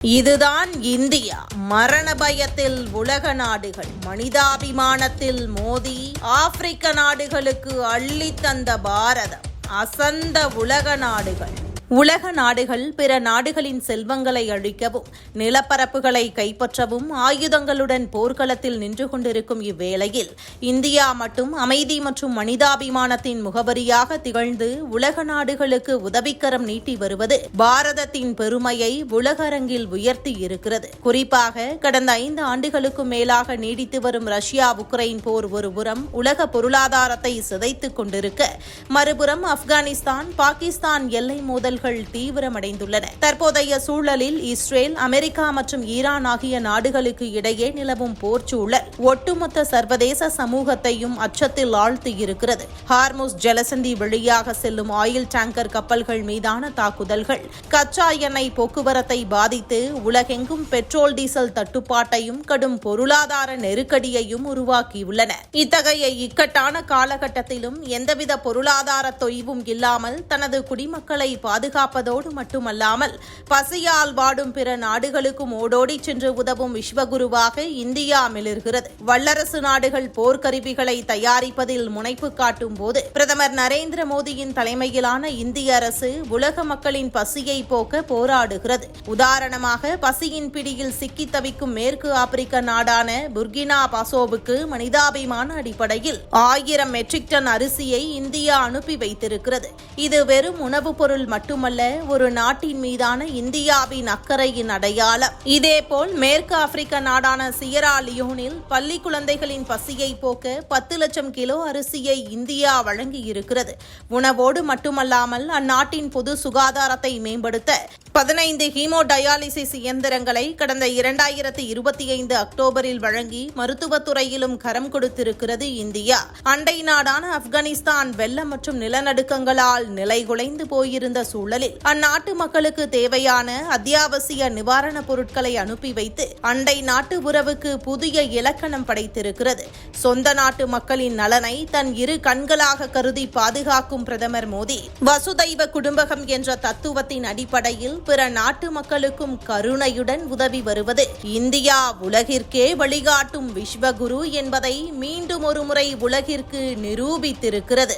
இதுதான் இந்தியா. மரண பயத்தில் உலக நாடுகள், மனிதாபிமானத்தில் மோதி ஆப்பிரிக்க நாடுகளுக்கு அள்ளித் தந்த பாரதம். அசந்த உலக நாடுகள் பிற நாடுகளின் செல்வங்களை அழிக்கவும் நிலப்பரப்புகளை கைப்பற்றவும் ஆயுதங்களுடன் போர்க்களத்தில் நின்று கொண்டிருக்கும் இவ்வேளையில் இந்தியா மட்டும் அமைதி மற்றும் மனிதாபிமானத்தின் முகவரியாக திகழ்ந்து உலக நாடுகளுக்கு உதவிக்கரம் நீட்டி வருவது பாரதத்தின் பெருமையை உலக அரங்கில் உயர்த்தி இருக்கிறது. குறிப்பாக கடந்த 5 ஆண்டுகளுக்கும் மேலாக நீடித்து வரும் ரஷ்யா உக்ரைன் போர் ஒருபுறம் உலக பொருளாதாரத்தை சிதைத்துக் கொண்டிருக்க, மறுபுறம் ஆப்கானிஸ்தான் பாகிஸ்தான் எல்லை மோதல் தீவிரமடைந்துள்ளன. தற்போதைய சூழலில் இஸ்ரேல், அமெரிக்கா மற்றும் ஈரான் ஆகிய நாடுகளுக்கு இடையே நிலவும் போர்ச்சூழல் ஒட்டுமொத்த சர்வதேச சமூகத்தையும் அச்சத்தில் ஆழ்த்தியிருக்கிறது. ஹார்முஸ் ஜலசந்தி வழியாக செல்லும் ஆயில் டேங்கர் கப்பல்கள் மீதான தாக்குதல்கள் கச்சா எண்ணெய் போக்குவரத்தை பாதித்து உலகெங்கும் பெட்ரோல் டீசல் தட்டுப்பாட்டையும் கடும் பொருளாதார நெருக்கடியையும் உருவாக்கியுள்ளன. இத்தகைய இக்கட்டான காலகட்டத்திலும் எந்தவித பொருளாதார தொய்வும் இல்லாமல் தனது குடிமக்களை பாதுகாப்பதோடு மட்டுமல்லாமல் பசியால் வாடும் பிற நாடுகளுக்கும் ஓடோடி சென்று உதவும் விஸ்வகுருவாக இந்தியா மிளிர்கிறது. வல்லரசு நாடுகள் போர்க்கருவிகளை தயாரிப்பதில் முனைப்பு காட்டும் போது பிரதமர் நரேந்திர மோடியின் தலைமையிலான இந்திய அரசு உலக மக்களின் பசியை போக்க போராடுகிறது. உதாரணமாக, பசியின் பிடியில் சிக்கி தவிக்கும் மேற்கு ஆப்பிரிக்க நாடான புர்கினா பாசோவுக்கு மனிதாபிமான அடிப்படையில் 1000 மெட்ரிக் டன் அரிசியை இந்தியா அனுப்பி வைத்திருக்கிறது. இது வெறும் உணவுப் பொருள் மட்டுமல்ல, ஒரு நாட்டின் மீதான இந்தியாவின் அக்கறையின் அடையாளம். இதேபோல் மேற்கு ஆப்பிரிக்க நாடான சியரா லியோனில் பள்ளி குழந்தைகளின் பசியை போக்க 10 லட்சம் கிலோ அரிசியை இந்தியா வழங்கியிருக்கிறது. உணவோடு மட்டுமல்லாமல் அந்நாட்டின் பொது சுகாதாரத்தை மேம்படுத்த 15 ஹீமோடயாலிசிஸ் இயந்திரங்களை கடந்த 2025 அக்டோபரில் வழங்கி மருத்துவத்துறையிலும் கரம் கொடுத்திருக்கிறது இந்தியா. அண்டை நாடான ஆப்கானிஸ்தான் வெள்ளம் மற்றும் நிலநடுக்கங்களால் நிலைகுலைந்து போயிருந்த சூழலில் அந்நாட்டு மக்களுக்கு தேவையான அத்தியாவசிய நிவாரணப் பொருட்களை அனுப்பி வைத்து அண்டை நாட்டு உறவுக்கு புதிய இலக்கணம் படைத்திருக்கிறது. சொந்த நாட்டு மக்களின் நலனை தன் இரு கண்களாக கருதி பாதுகாக்கும் பிரதமர் மோடி வசுதைவ குடும்பகம் என்ற தத்துவத்தின் அடிப்படையில் பிற நாட்டு மக்களுக்கும் கருணையுடன் உதவி வருவது இந்தியா உலகிற்கே வழிகாட்டும் விஸ்வகுரு என்பதை மீண்டும் ஒருமுறை உலகிற்கு நிரூபித்திருக்கிறது.